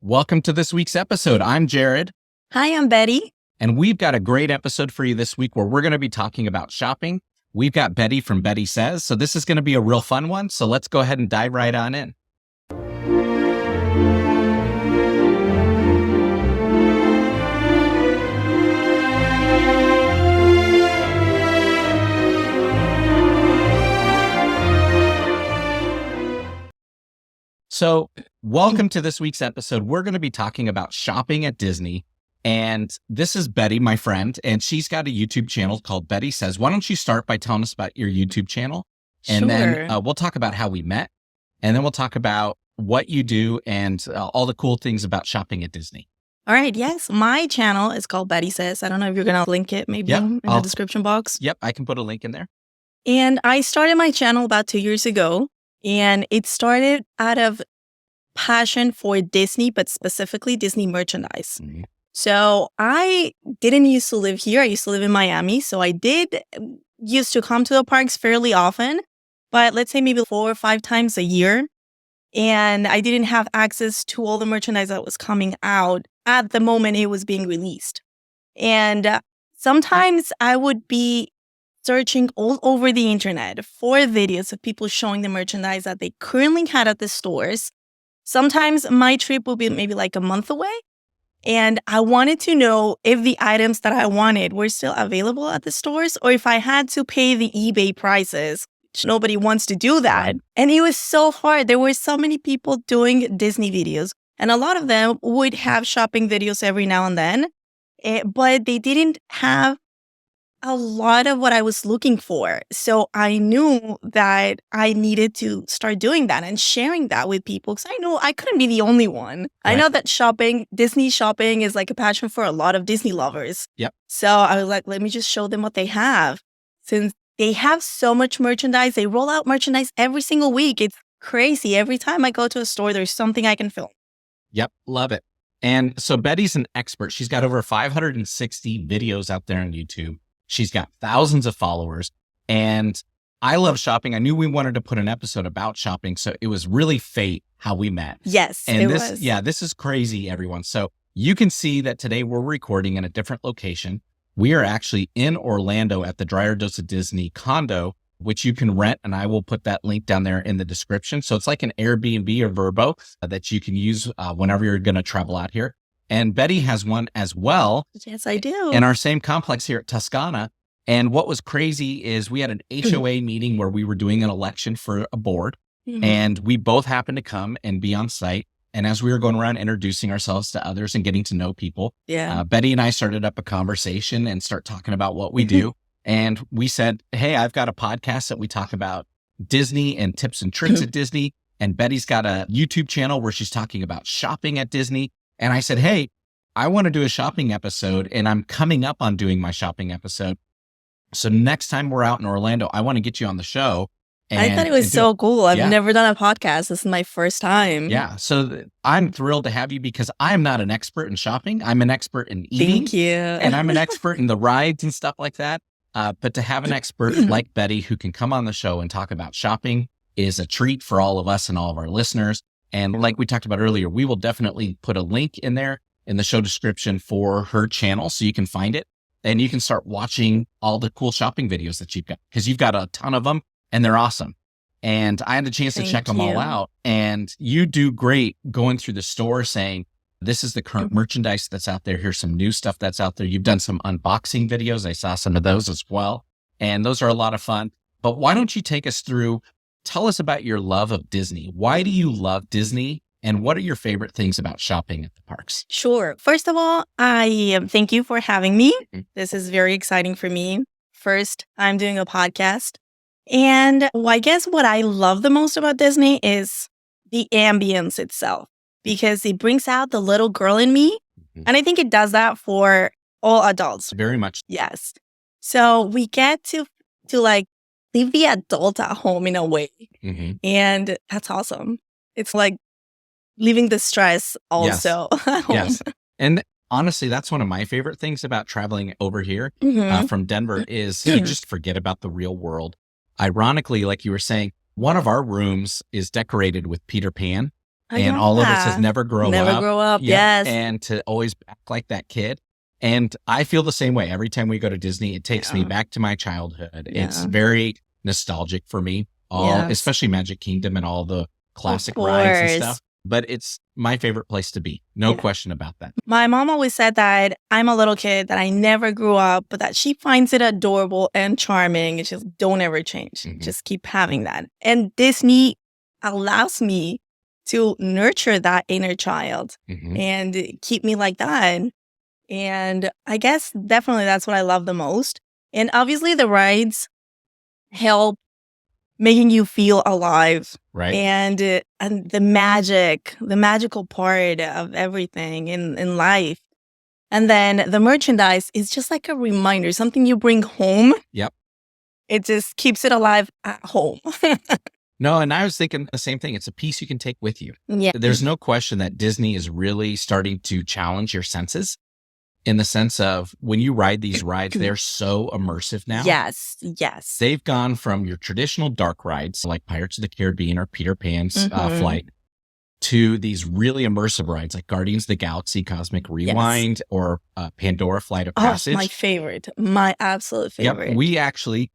Welcome to this week's episode. I'm Jared. Hi, I'm Betty. And we've got a great episode for you this week where we're going to be talking about shopping. We've got Betty from BettySays. So this is going to be a real fun one. So let's go ahead and dive right on in. So welcome to this week's episode. We're going to be talking about shopping at Disney. And this is Betty, my friend, and she's got a YouTube channel called BettySays. Why don't you start by telling us about your YouTube channel? And then we'll talk about how we met. And then we'll talk about what you do and all the cool things about shopping at Disney. All right. Yes. My channel is called BettySays. I don't know if you're going to link it maybe in the description box. Yep. I can put a link in there. And I started my channel about 2 years ago. And it started out of passion for Disney, but specifically Disney merchandise. Mm-hmm. So I didn't used to live here. I used to live in Miami. So I used to come to the parks fairly often, but let's say maybe 4 or 5 times a year. And I didn't have access to all the merchandise that was coming out at the moment it was being released. And sometimes I would be searching all over the internet for videos of people showing the merchandise that they currently had at the stores. Sometimes my trip will be maybe like a month away. And I wanted to know if the items that I wanted were still available at the stores or if I had to pay the eBay prices. Nobody wants to do that. And it was so hard. There were so many people doing Disney videos. And a lot of them would have shopping videos every now and then. But they didn't have a lot of what I was looking for. So I knew that I needed to start doing that and sharing that with people because I know I couldn't be the only one. Right. I know that Disney shopping is like a passion for a lot of Disney lovers. Yep. So I was like, let me just show them what they have. Since they have so much merchandise, they roll out merchandise every single week. It's crazy. Every time I go to a store, there's something I can film. Yep. Love it. And so Betty's an expert. She's got over 560 videos out there on YouTube. She's got thousands of followers, and I love shopping. I knew we wanted to put an episode about shopping, so it was really fate how we met. Yes, and this is crazy, everyone. So you can see that today we're recording in a different location. We are actually in Orlando at the Dryer Dose of Disney Condo, which you can rent, and I will put that link down there in the description. So it's like an Airbnb or Vrbo that you can use whenever you're going to travel out here. And Betty has one as well. Yes, I do. In our same complex here at Toscana. And what was crazy is we had an HOA meeting where we were doing an election for a board. Mm-hmm. And we both happened to come and be on site. And as we were going around introducing ourselves to others and getting to know people, Betty and I started up a conversation and start talking about what we do. And we said, hey, I've got a podcast that we talk about Disney and tips and tricks at Disney. And Betty's got a YouTube channel where she's talking about shopping at Disney. And I said, hey, I want to do a shopping episode and I'm coming up on doing my shopping episode. So next time we're out in Orlando, I want to get you on the show. I thought it was so cool. I've never done a podcast. This is my first time. Yeah. So I'm thrilled to have you because I'm not an expert in shopping. I'm an expert in eating. Thank you. And I'm an expert in the rides and stuff like that. But to have an expert like Betty who can come on the show and talk about shopping is a treat for all of us and all of our listeners. And like we talked about earlier, we will definitely put a link in there in the show description for her channel so you can find it and you can start watching all the cool shopping videos that you've got because you've got a ton of them and they're awesome. And I had the chance to check them all out and you do great going through the store saying, this is the current merchandise that's out there. Here's some new stuff that's out there. You've done some unboxing videos. I saw some of those as well. And those are a lot of fun. But why don't you take us through tell us about your love of Disney. Why do you love Disney? And what are your favorite things about shopping at the parks? Sure. First of all, I thank you for having me. This is very exciting for me. First, I'm doing a podcast. And I guess what I love the most about Disney is the ambience itself, because it brings out the little girl in me. And I think it does that for all adults. Very much. Yes. So we get to like leave the adult at home in a way. And that's awesome. It's like leaving the stress also at home. Yes. And honestly, that's one of my favorite things about traveling over here from Denver is you just forget about the real world. Ironically, like you were saying, one of our rooms is decorated with Peter Pan. And all of us has never grow up. Never grow up, yes. And to always act like that kid. And I feel the same way. Every time we go to Disney, it takes me back to my childhood. Yeah. It's very nostalgic for me, especially Magic Kingdom and all the classic rides and stuff. But it's my favorite place to be. No question about that. My mom always said that I'm a little kid, that I never grew up, but that she finds it adorable and charming. It's just don't ever change. Just keep having that. And Disney allows me to nurture that inner child and keep me like that. And I guess definitely that's what I love the most. And obviously the rides help making you feel alive. Right. And the magical part of everything in life. And then the merchandise is just like a reminder, something you bring home. Yep. It just keeps it alive at home. No, and I was thinking the same thing. It's a piece you can take with you. Yeah. There's no question that Disney is really starting to challenge your senses in the sense of when you ride these rides, they're so immersive now. Yes. They've gone from your traditional dark rides like Pirates of the Caribbean or Peter Pan's Flight to these really immersive rides like Guardians of the Galaxy, Cosmic Rewind, or Pandora Flight of Passage. My favorite. My absolute favorite. Yep. We actually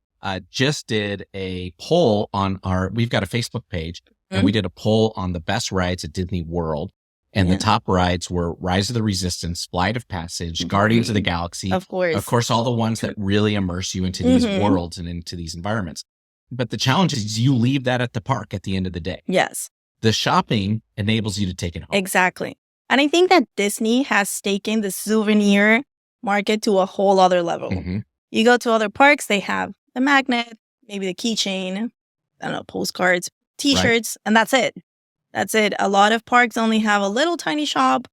just did a poll on we've got a Facebook page, and we did a poll on the best rides at Disney World. And the top rides were Rise of the Resistance, Flight of Passage, Guardians of the Galaxy. Of course, all the ones that really immerse you into these worlds and into these environments. But the challenge is you leave that at the park at the end of the day. Yes. The shopping enables you to take it home. Exactly. And I think that Disney has taken the souvenir market to a whole other level. You go to other parks, they have the magnet, maybe the keychain, I don't know, postcards, T-shirts, and that's it. That's it. A lot of parks only have a little tiny shop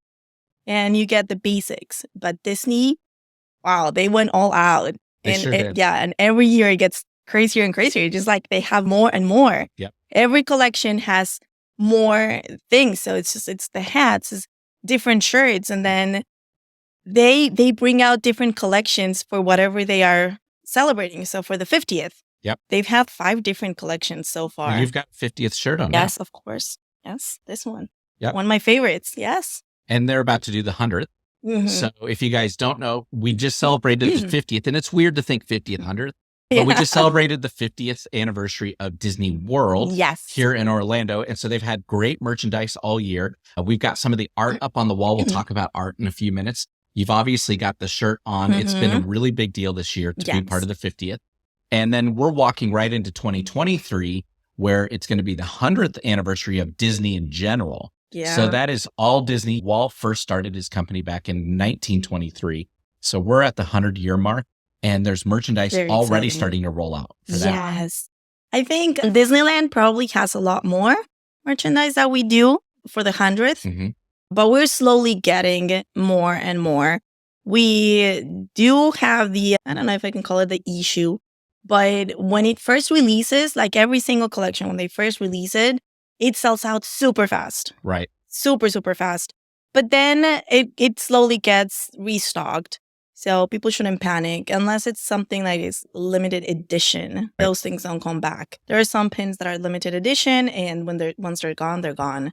and you get the basics. But Disney, wow, they went all out. They sure did. Yeah, and every year it gets crazier and crazier. Just like they have more and more. Yep. Every collection has more things. So it's the hats, it's different shirts, and then they bring out different collections for whatever they are celebrating. So for the 50th, they've had 5 different collections so far. And you've got 50th shirt on. Yes, of course. Yes, this one. Yep. One of my favorites. Yes. And they're about to do the 100th. So if you guys don't know, we just celebrated the 50th. And it's weird to think 50th, 100th. But we just celebrated the 50th anniversary of Disney World here in Orlando. And so they've had great merchandise all year. We've got some of the art up on the wall. We'll talk about art in a few minutes. You've obviously got the shirt on. It's been a really big deal this year to be part of the 50th. And then we're walking right into 2023, where it's going to be the 100th anniversary of Disney in general. Yeah. So that is all Disney. Walt first started his company back in 1923. So we're at the 100-year mark, and there's merchandise already starting to roll out for that. Yes. I think Disneyland probably has a lot more merchandise that we do for the 100th, but we're slowly getting more and more. We do have the, I don't know if I can call it the issue, but when it first releases, like every single collection, when they first release it, it sells out super fast. Right. Super, super fast. But then it slowly gets restocked. So people shouldn't panic unless it's something that is limited edition. Right. Those things don't come back. There are some pins that are limited edition, and once they're gone, they're gone.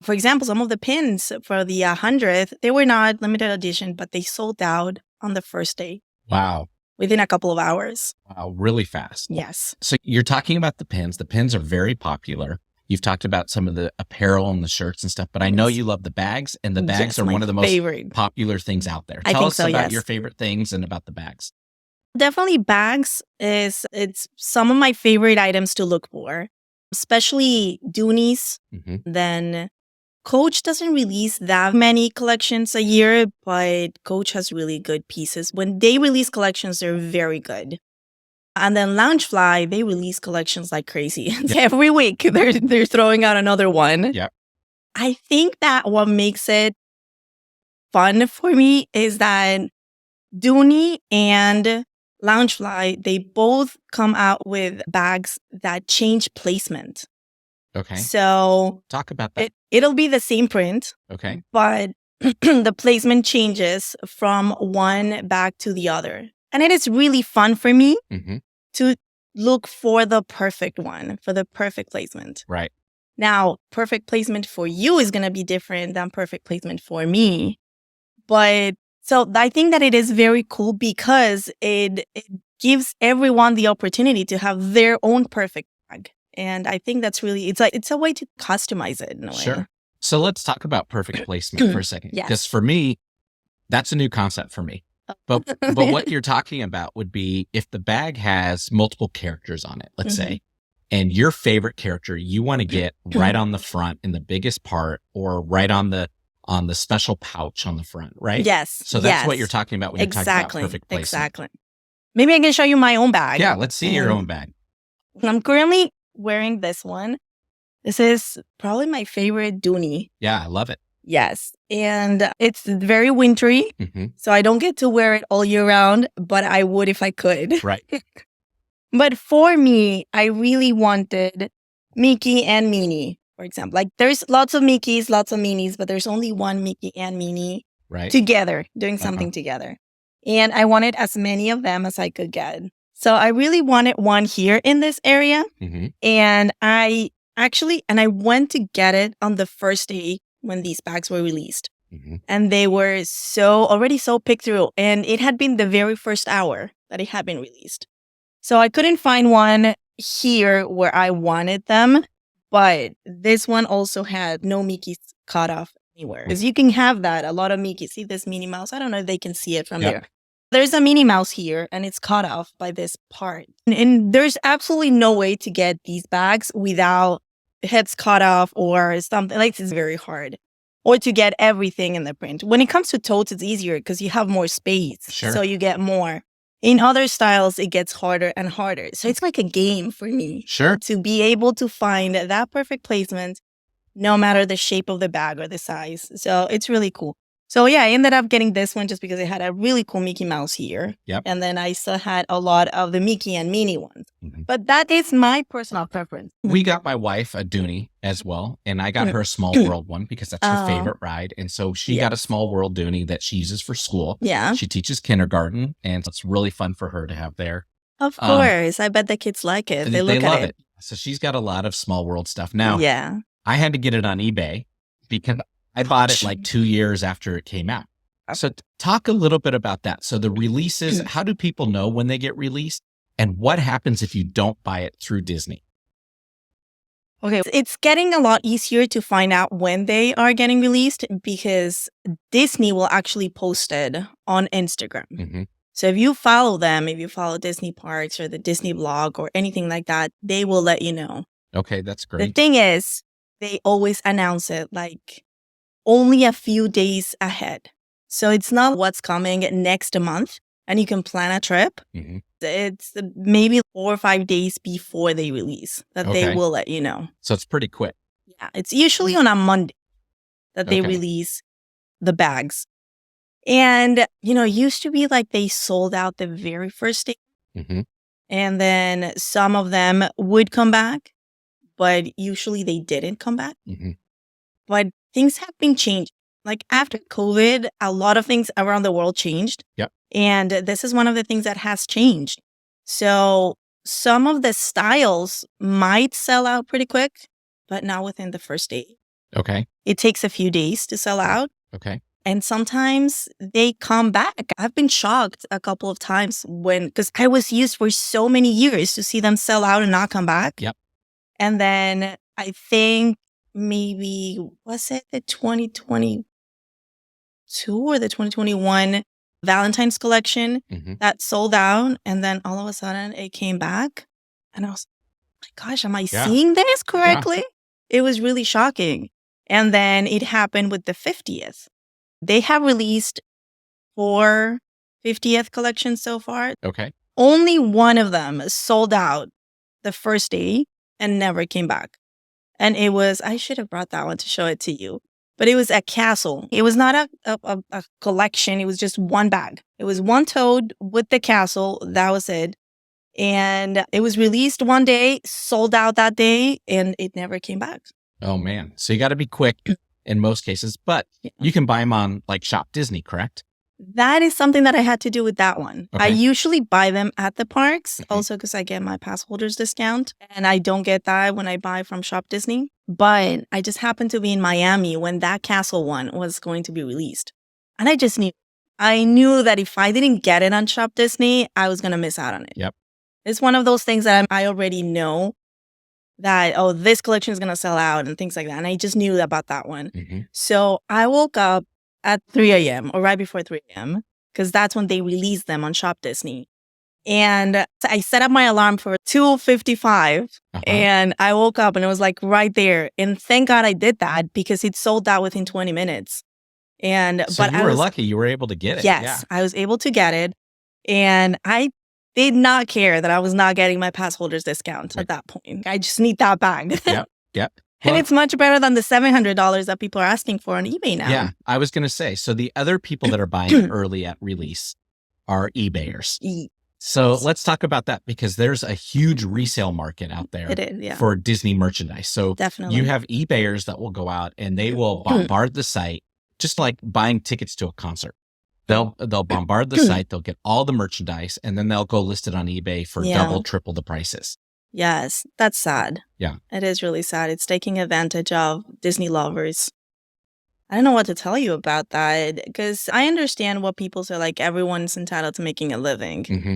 For example, some of the pins for the 100th, they were not limited edition, but they sold out on the first day. Wow. Within a couple of hours. Wow, really fast. Yes. So you're talking about the pins. The pins are very popular. You've talked about some of the apparel and the shirts and stuff, but I know you love the bags, and the bags are one of the most popular things out there. Tell us about your favorite things and about the bags. Definitely bags it's some of my favorite items to look for, especially Doonies. Then Coach doesn't release that many collections a year, but Coach has really good pieces. When they release collections, they're very good. And then Loungefly, they release collections like crazy. Every week, they're throwing out another one. Yeah. I think that what makes it fun for me is that Dooney and Loungefly, they both come out with bags that change placement. Okay. So talk about that. It'll be the same print. Okay. But the placement changes from one bag to the other. And it is really fun for me to look for the perfect one, for the perfect placement. Right. Now, perfect placement for you is going to be different than perfect placement for me. But so I think that it is very cool because it gives everyone the opportunity to have their own perfect bag. And I think that's really, it's a way to customize it in a way. Sure. So let's talk about perfect placement for a second. Yes. Because for me, that's a new concept for me. But what you're talking about would be if the bag has multiple characters on it, let's say, and your favorite character you want to get right on the front in the biggest part or right on the special pouch on the front, right? Yes. So that's what you're talking about when you're talking about perfect placement. Exactly. Maybe I can show you my own bag. Yeah, let's see your own bag. I'm currently wearing this one. This is probably my favorite Dooney. Yeah, I love it. Yes. And it's very wintry, so I don't get to wear it all year round, but I would if I could. Right. But for me, I really wanted Mickey and Minnie, for example. Like there's lots of Mickeys, lots of Minnies, but there's only one Mickey and Minnie together, doing something together. And I wanted as many of them as I could get. So I really wanted one here in this area. And I went to get it on the first day when these bags were released. And they were already so picked through. And it had been the very first hour that it had been released. So I couldn't find one here where I wanted them. But this one also had no Mickey's cut off anywhere. Because you can have that. A lot of Mickey. See this Minnie Mouse? I don't know if they can see it from there. There's a Minnie Mouse here and it's cut off by this part. And there's absolutely no way to get these bags without heads cut off or something. Like it's very hard. Or to get everything in the print. When it comes to totes, it's easier because you have more space. So you get more. In other styles, it gets harder and harder. So it's like a game for me. To be able to find that perfect placement, no matter the shape of the bag or the size. So it's really cool. So yeah, I ended up getting this one just because it had a really cool Mickey Mouse here. And then I still had a lot of the Mickey and Minnie ones. But that is my personal preference. We got my wife a Dooney as well. And I got her a Small World one because that's her favorite ride. And so she got a Small World Dooney that she uses for school. She teaches kindergarten and it's really fun for her to have there. Of course. I bet the kids like it. They look love at it. So she's got a lot of Small World stuff. Now, I had to get it on eBay because I bought it like 2 years after it came out. So talk a little bit about that. So the releases, how do people know when they get released? And what happens if you don't buy it through Disney? Okay, it's getting a lot easier to find out when they are getting released because Disney will actually post it on Instagram. So if you follow them, if you follow Disney Parks or the Disney blog or anything like that, they will let you know. Okay, that's great. The thing is, they always announce it like only a few days ahead. So it's not what's coming next month and you can plan a trip. It's maybe 4 or 5 days before they release that they will let you know. So it's pretty quick. Yeah, it's usually on a Monday that they release the bags. And, used to be like they sold out the very first day. And then some of them would come back, but usually they didn't come back. But things have been changed. Like after COVID, a lot of things around the world changed. And this is one of the things that has changed. So some of the styles might sell out pretty quick, but not within the first day. It takes a few days to sell out. And sometimes they come back. I've been shocked a couple of times because I was used for so many years to see them sell out and not come back. And then I think maybe, was it the 2022 or the 2021 Valentine's collection that sold out? And then all of a sudden it came back. And I was like, gosh, am I seeing this correctly? It was really shocking. And then it happened with the 50th. They have released 4 50th collections so far. Only one of them sold out the first day and never came back. And it was, I should have brought that one to show it to you, but it was a castle. It was not a collection. It was just one bag. It was one toad with the castle. That was it. And it was released one day, sold out that day, and it never came back. Oh, man. So you got to be quick in most cases, but you can buy them on like Shop Disney, correct? That is something that I had to do with that one. I Okay. usually buy them at the parks, Mhm. also because I get my pass holders discount. And I don't get that when I buy from Shop Disney. But I just happened to be in Miami when that castle one was going to be released. And I just knew. I knew that if I didn't get it on Shop Disney, I was going to miss out on it. Yep. It's one of those things that I already know that, oh, this collection is going to sell out and things like that. And I just knew about that one. Mm-hmm. So I woke up at 3 a.m. or right before 3 a.m. because that's when they released them on Shop Disney. And I set up my alarm for 2:55 and I woke up and it was like right there. And thank God I did that because it sold out within 20 minutes. And So you were lucky you were able to get it. Yes, I was able to get it. And I did not care that I was not getting my pass holders discount at that point. I just need that bag. Yep. And it's much better than the $700 that people are asking for on eBay now. Yeah, I was going to say, so the other people that are buying early at release are eBayers. So let's talk about that because there's a huge resale market out there for Disney merchandise. So definitely, you have eBayers that will go out and they will bombard the site, just like buying tickets to a concert. They'll bombard the site, they'll get all the merchandise, and then they'll go list it on eBay for double, triple the prices. Yes, that's sad. Yeah. It is really sad. It's taking advantage of Disney lovers. I don't know what to tell you about that because I understand what people say, like everyone's entitled to making a living. Mm-hmm.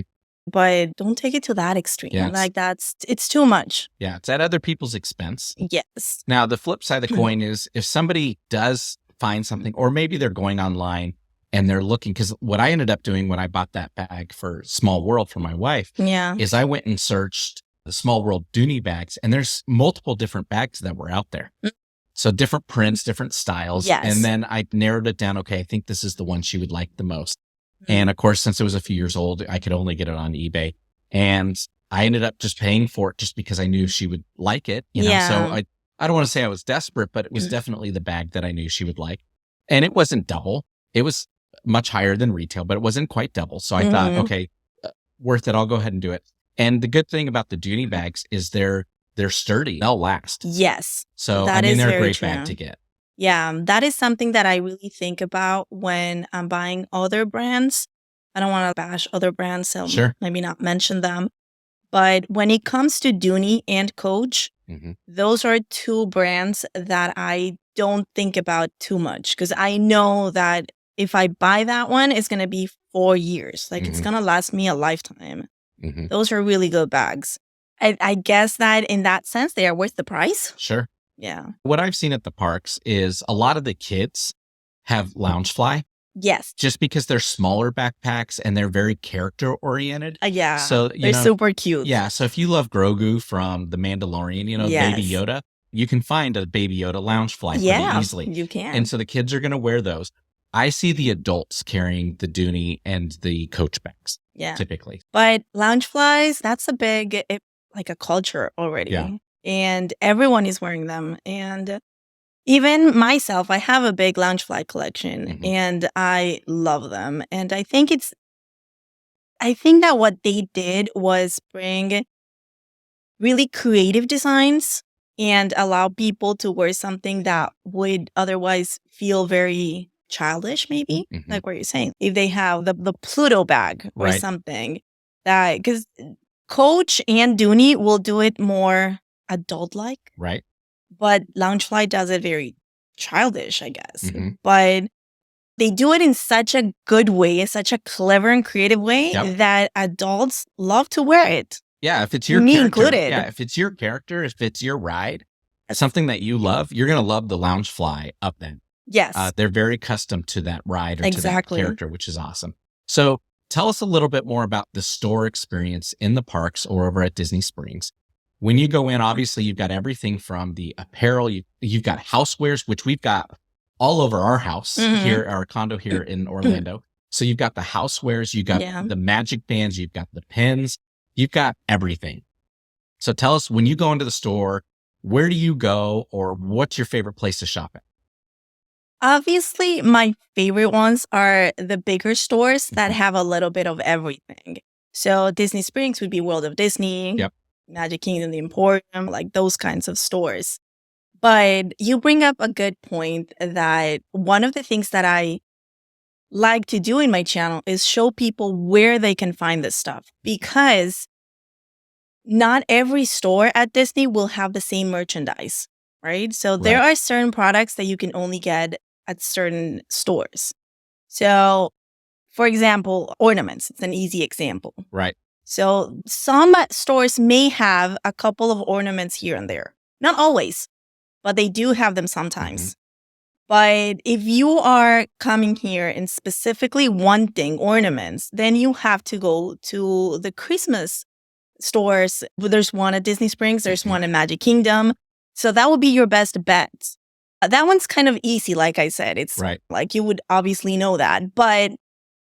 But don't take it to that extreme. Yeah, like it's too much. Yeah, it's at other people's expense. Yes. Now, the flip side of the coin is if somebody does find something, or maybe they're going online and they're looking, because what I ended up doing when I bought that bag for Small World for my wife is I went and searched the Small World Dooney bags, and there's multiple different bags that were out there. So different prints, different styles. Yes. And then I narrowed it down. Okay, I think this is the one she would like the most. And of course, since it was a few years old, I could only get it on eBay. And I ended up just paying for it just because I knew she would like it. You know? So I don't want to say I was desperate, but it was definitely the bag that I knew she would like. And it wasn't double. It was much higher than retail, but it wasn't quite double. So I thought, okay, worth it. I'll go ahead and do it. And the good thing about the Dooney bags is they're sturdy. They'll last. Yes. So I mean, they're a great bag to get. Yeah, that is something that I really think about when I'm buying other brands. I don't want to bash other brands, so maybe not mention them. But when it comes to Dooney and Coach, those are two brands that I don't think about too much because I know that if I buy that one, it's going to be 4 years. Like it's going to last me a lifetime. Those are really good bags. I guess that in that sense, they are worth the price. Sure. Yeah. What I've seen at the parks is a lot of the kids have Loungefly. Yes. Just because they're smaller backpacks and they're very character oriented. Yeah. So they're super cute. Yeah. So if you love Grogu from The Mandalorian, Baby Yoda, you can find a Baby Yoda Loungefly pretty easily. You can. And so the kids are going to wear those. I see the adults carrying the Dooney and the Coach bags. Yeah. Typically. But Loungeflies, that's like a culture already. Yeah. And everyone is wearing them. And even myself, I have a big Loungefly collection and I love them. And I think that what they did was bring really creative designs and allow people to wear something that would otherwise feel very childish, maybe, like what you're saying. If they have the Pluto bag or something, that because Coach and Dooney will do it more adult-like. Right. But Loungefly does it very childish, I guess. But they do it in such a good way, such a clever and creative way that adults love to wear it. Yeah, if it's your me character, included. Yeah, if it's your character, if it's your ride, something that you love, you're going to love the Loungefly up then. Yes. They're very accustomed to that ride or to that character, which is awesome. So tell us a little bit more about the store experience in the parks or over at Disney Springs. When you go in, obviously, you've got everything from the apparel. You've got housewares, which we've got all over our house here, our condo here in Orlando. So you've got the housewares, you've got the magic bands, you've got the pins, you've got everything. So tell us, when you go into the store, where do you go or what's your favorite place to shop at? Obviously, my favorite ones are the bigger stores that have a little bit of everything. So Disney Springs would be World of Disney, Magic Kingdom, the Emporium, like those kinds of stores. But you bring up a good point that one of the things that I like to do in my channel is show people where they can find this stuff, because not every store at Disney will have the same merchandise, right? So there are certain products that you can only get at certain stores. So, for example, ornaments. It's an easy example. Right. So some stores may have a couple of ornaments here and there. Not always, but they do have them sometimes. But if you are coming here and specifically wanting ornaments, then you have to go to the Christmas stores. There's one at Disney Springs. There's one in Magic Kingdom. So that would be your best bet. That one's kind of easy, like I said. It's like you would obviously know that. But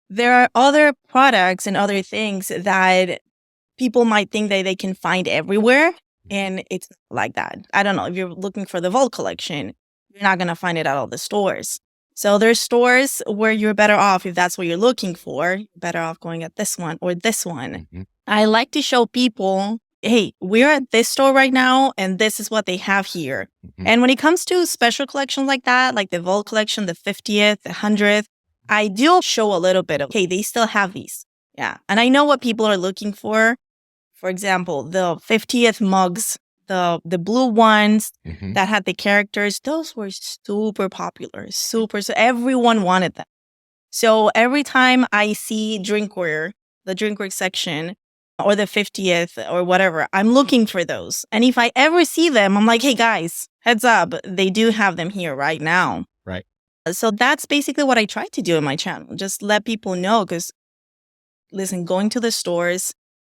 there are other products and other things that people might think that they can find everywhere. And it's like that. I don't know. If you're looking for the Vault collection, you're not going to find it at all the stores. So there's stores where you're better off, if that's what you're looking for, you're better off going at this one or this one. I like to show people, hey, we're at this store right now, and this is what they have here. And when it comes to special collections like that, like the Vault collection, the 50th, the 100th, I do show a little bit of, hey, they still have these. Yeah. And I know what people are looking for. For example, the 50th mugs, the blue ones that had the characters, those were super popular, so everyone wanted them. So every time I see drinkware, the drinkware section, or the 50th or whatever, I'm looking for those. And if I ever see them, I'm like, hey guys, heads up, they do have them here right now. Right. So that's basically what I try to do in my channel. Just let people know, because listen, going to the stores,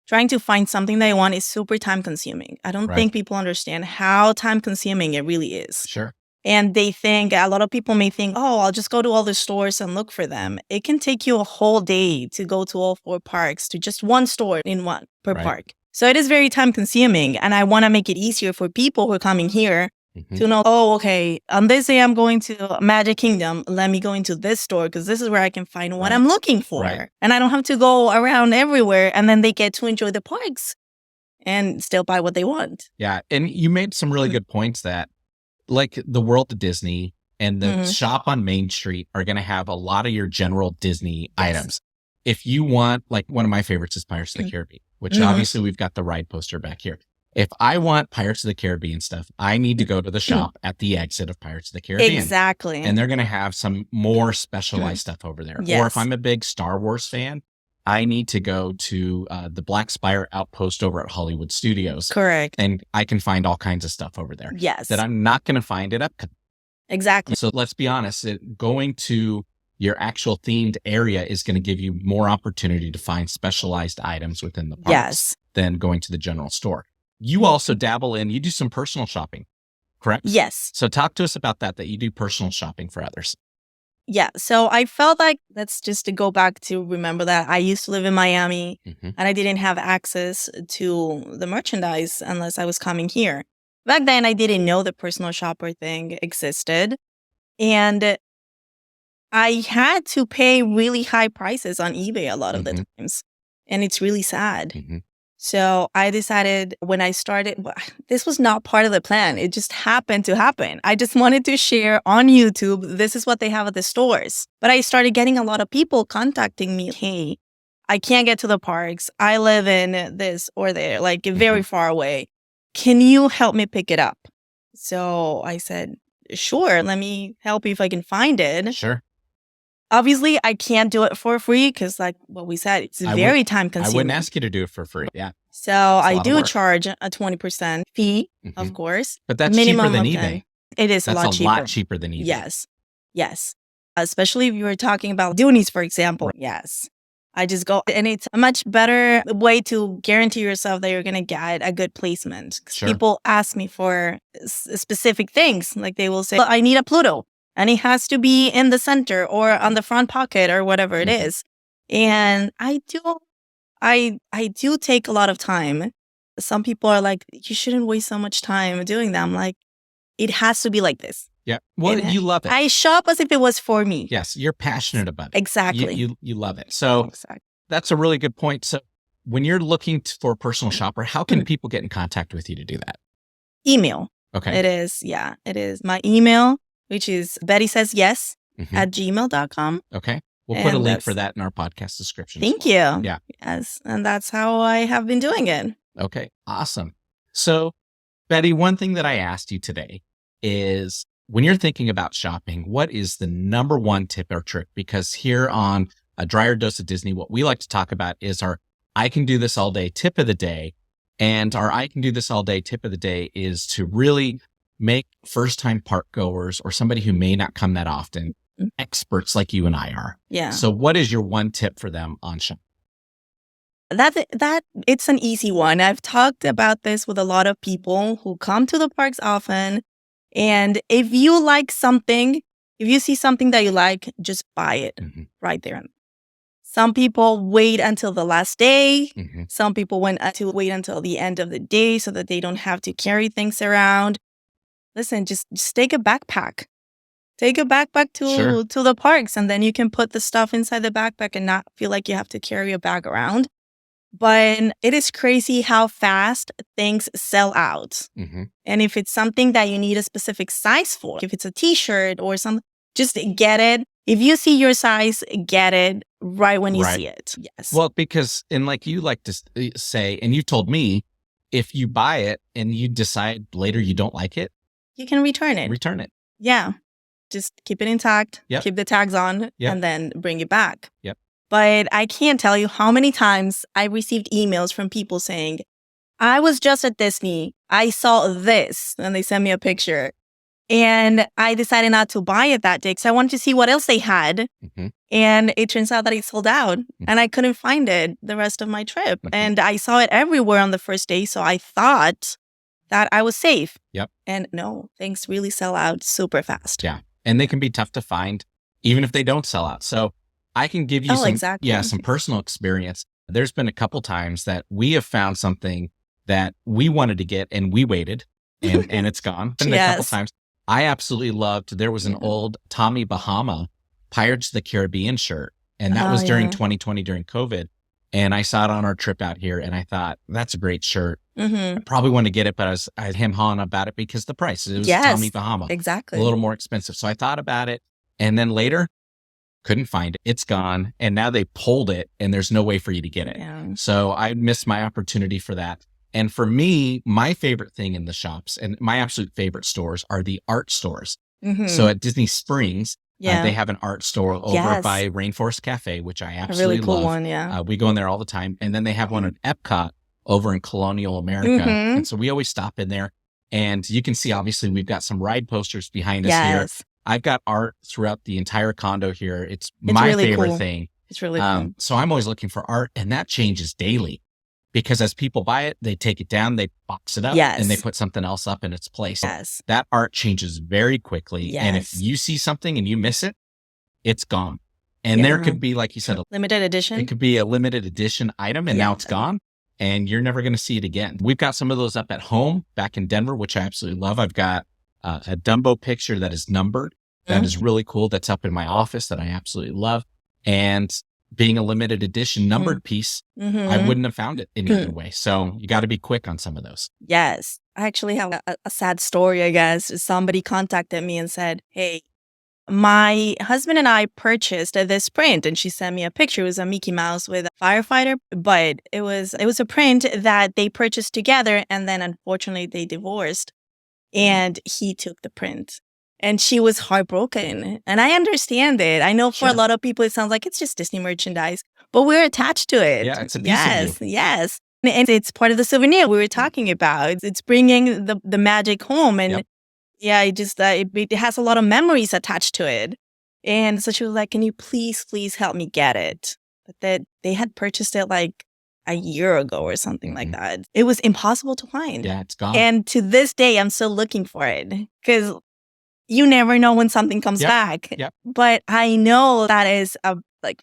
trying to find something that I want is super time consuming. I don't think people understand how time consuming it really is. Sure. And they think, a lot of people may think, oh, I'll just go to all the stores and look for them. It can take you a whole day to go to all 4 parks, to just one store in one per park. So it is very time consuming. And I want to make it easier for people who are coming here to know, oh, okay, on this day I'm going to Magic Kingdom. Let me go into this store because this is where I can find what I'm looking for. And I don't have to go around everywhere. And then they get to enjoy the parks and still buy what they want. Yeah. And you made some really good points that, like the World of Disney and the shop on Main Street are going to have a lot of your general Disney items. If you want, like one of my favorites is Pirates of the Caribbean, which obviously we've got the ride poster back here. If I want Pirates of the Caribbean stuff, I need to go to the shop at the exit of Pirates of the Caribbean. Exactly. And they're going to have some more specialized stuff over there. Or if I'm a big Star Wars fan, I need to go to the Black Spire Outpost over at Hollywood Studios. Correct. And I can find all kinds of stuff over there. Yes. That I'm not going to find at Epcot. Exactly. So let's be honest, going to your actual themed area is going to give you more opportunity to find specialized items within the parks than going to the general store. You also dabble in, you do some personal shopping, correct? Yes. So talk to us about that you do personal shopping for others. Yeah. So I felt like, that's just to go back to remember that I used to live in Miami and I didn't have access to the merchandise unless I was coming here. Back then, I didn't know the personal shopper thing existed. And I had to pay really high prices on eBay a lot of the times. And it's really sad. So I decided when I started, this was not part of the plan. It just happened to happen. I just wanted to share on YouTube, this is what they have at the stores. But I started getting a lot of people contacting me. Hey, I can't get to the parks. I live in this or there, like very far away. Can you help me pick it up? So I said, sure, let me help you if I can find it. Sure. Obviously, I can't do it for free because, like what we said, it's very time consuming. I wouldn't ask you to do it for free. Yeah. So I do charge a 20% fee, of course. But that's cheaper than eBay. It is a lot cheaper. That's a lot cheaper than eBay. Yes. Yes. Especially if you were talking about Doonies, for example. Yes. I just go, and it's a much better way to guarantee yourself that you're going to get a good placement. People ask me for specific things. Like they will say, I need a Pluto. And it has to be in the center or on the front pocket or whatever it is. And I do take a lot of time. Some people are like, you shouldn't waste so much time doing that. I'm like, it has to be like this. Yeah. Well, you love it. I shop as if it was for me. Yes. You're passionate about it. Exactly. You love it. So that's a really good point. So when you're looking for a personal shopper, how can people get in contact with you to do that? Email. Okay. It is. Yeah, it is. My email, which is BettySays yes at gmail.com. Okay. We'll put a link for that in our podcast description. Thank you. Yeah. Yes. And that's how I have been doing it. Okay. Awesome. So, Betty, one thing that I asked you today is when you're thinking about shopping, what is the number one tip or trick? Because here on A Dryer Dose of Disney, what we like to talk about is our I can do this all day tip of the day. And our I can do this all day tip of the day is to really make first-time park goers or somebody who may not come that often experts like you and I are. Yeah. So what is your one tip for them on shopping? That it's an easy one. I've talked about this with a lot of people who come to the parks often. And if you like something, if you see something that you like, just buy it right there. Some people wait until the last day. Some people wait until the end of the day so that they don't have to carry things around. Listen, just take a backpack. Take a backpack to the parks, and then you can put the stuff inside the backpack and not feel like you have to carry a bag around. But it is crazy how fast things sell out. And if it's something that you need a specific size for, if it's a t-shirt or something, just get it. If you see your size, get it right when you see it. Yes. Well, because, and like you like to say, and you told me, if you buy it and you decide later you don't like it, you can return it. Return it. Yeah. Just keep it intact, keep the tags on, and then bring it back. But I can't tell you how many times I received emails from people saying, I was just at Disney. I saw this. And they sent me a picture. And I decided not to buy it that day because I wanted to see what else they had. And it turns out that it sold out. And I couldn't find it the rest of my trip. And I saw it everywhere on the first day. So I thought that I was safe. And no, things really sell out super fast. Yeah. And they can be tough to find even if they don't sell out. So I can give you some personal experience. There's been a couple times that we have found something that we wanted to get and we waited and it's gone. Been a couple times. I absolutely loved, there was an old Tommy Bahama Pirates of the Caribbean shirt. And that was during 2020, during COVID. And I saw it on our trip out here and I thought, that's a great shirt. I probably want to get it, but I had him hawing about it because the price. It was Tommy Bahama. Exactly. A little more expensive. So I thought about it. And then later, couldn't find it. It's gone. And now they pulled it and there's no way for you to get it. So I missed my opportunity for that. And for me, my favorite thing in the shops and my absolute favorite stores are the art stores. So at Disney Springs, they have an art store over by Rainforest Cafe, which I absolutely love. A really cool one, we go in there all the time. And then they have one at Epcot over in Colonial America. And so we always stop in there. And you can see, obviously, we've got some ride posters behind us here. I've got art throughout the entire condo here. It's my really favorite thing. It's really cool. So I'm always looking for art, and that changes daily because as people buy it, they take it down, they box it up, and they put something else up in its place. That art changes very quickly. And if you see something and you miss it, it's gone. And there could be, like you said, a limited edition. It could be a limited edition item, and now it's gone. And you're never going to see it again. We've got some of those up at home back in Denver, which I absolutely love. I've got a Dumbo picture that is numbered. That is really cool. That's up in my office that I absolutely love. And being a limited edition numbered piece, I wouldn't have found it any other way. So you got to be quick on some of those. Yes. I actually have a sad story, I guess. Somebody contacted me and said, hey, my husband and I purchased this print, and she sent me a picture. It was a Mickey Mouse with a firefighter, but it was a print that they purchased together, and then unfortunately they divorced, and he took the print. And she was heartbroken. And I understand it. I know for a lot of people, it sounds like it's just Disney merchandise, but we're attached to it. Yeah, it's a piece of you. Yes. And it's part of the souvenir we were talking about. It's bringing the magic home. And it just, it has a lot of memories attached to it. And so she was like, can you please help me get it? But that they had purchased it like a year ago or something like that. It was impossible to find. Yeah, it's gone. And to this day, I'm still looking for it because you never know when something comes back. But I know that is a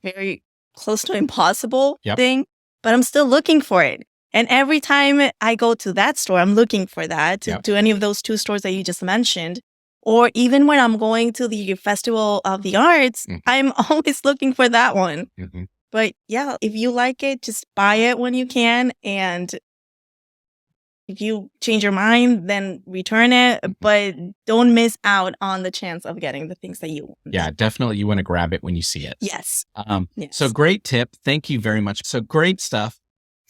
very close to impossible thing, but I'm still looking for it. And every time I go to that store, I'm looking for that, to any of those two stores that you just mentioned. Or even when I'm going to the Festival of the Arts, I'm always looking for that one. But yeah, if you like it, just buy it when you can and If you change your mind, then return it, but don't miss out on the chance of getting the things that you want. Yeah, definitely. You want to grab it when you see it. Yes. Yes. So great tip. Thank you very much. So great stuff.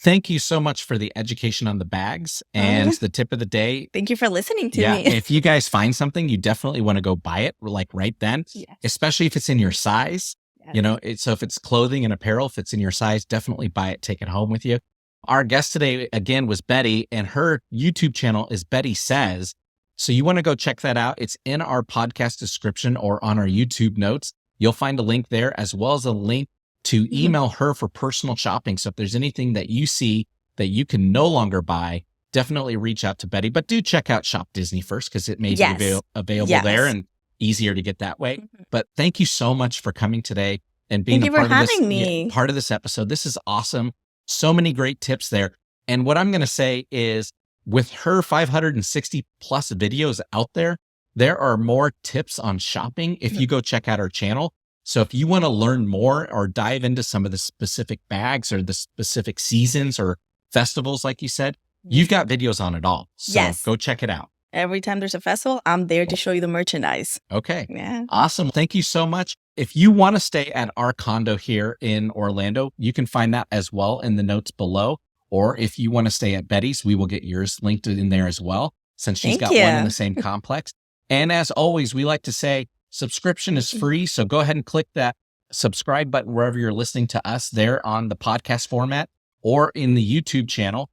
Thank you so much for the education on the bags and the tip of the day. Thank you for listening to me. If you guys find something, you definitely want to go buy it like right then, Yes. especially if it's in your size. Yes. So if it's clothing and apparel, if it's in your size, definitely buy it, take it home with you. Our guest today, again, was Betty, and her YouTube channel is BettySays. So you want to go check that out. It's in our podcast description or on our YouTube notes. You'll find a link there, as well as a link to email her for personal shopping. So if there's anything that you see that you can no longer buy, definitely reach out to Betty. But do check out Shop Disney first, because it may be available there and easier to get that way. But thank you so much for coming today and being part of this episode. This is awesome. So many great tips there. And what I'm going to say is, with her 560 plus videos out there, there are more tips on shopping if you go check out her channel. So if you want to learn more or dive into some of the specific bags or the specific seasons or festivals, like you said, you've got videos on it all. So go check it out. Every time there's a festival, I'm there to show you the merchandise. Okay. Yeah. Awesome. Thank you so much. If you want to stay at our condo here in Orlando, you can find that as well in the notes below. Or if you want to stay at Betty's, we will get yours linked in there as well, since she's got one in the same complex. And as always, we like to say subscription is free. So go ahead and click that subscribe button wherever you're listening to us there on the podcast format or in the YouTube channel.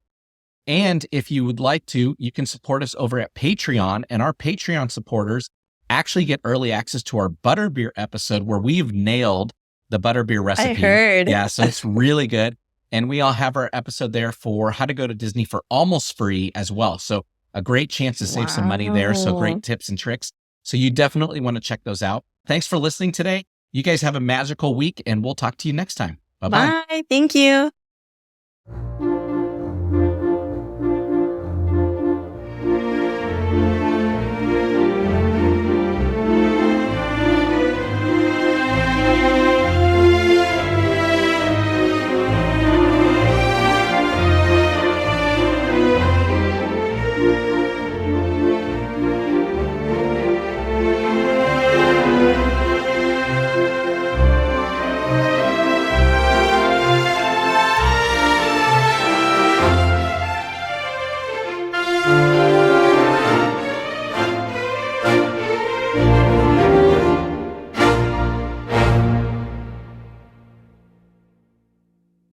And if you would like to, you can support us over at Patreon, and our Patreon supporters actually get early access to our butterbeer episode where we've nailed the butterbeer recipe. I heard. Yeah, so it's really good. And we all have our episode there for how to go to Disney for almost free as well. So a great chance to save some money there. So great tips and tricks. So you definitely want to check those out. Thanks for listening today. You guys have a magical week, and we'll talk to you next time. Bye-bye. Bye. Thank you.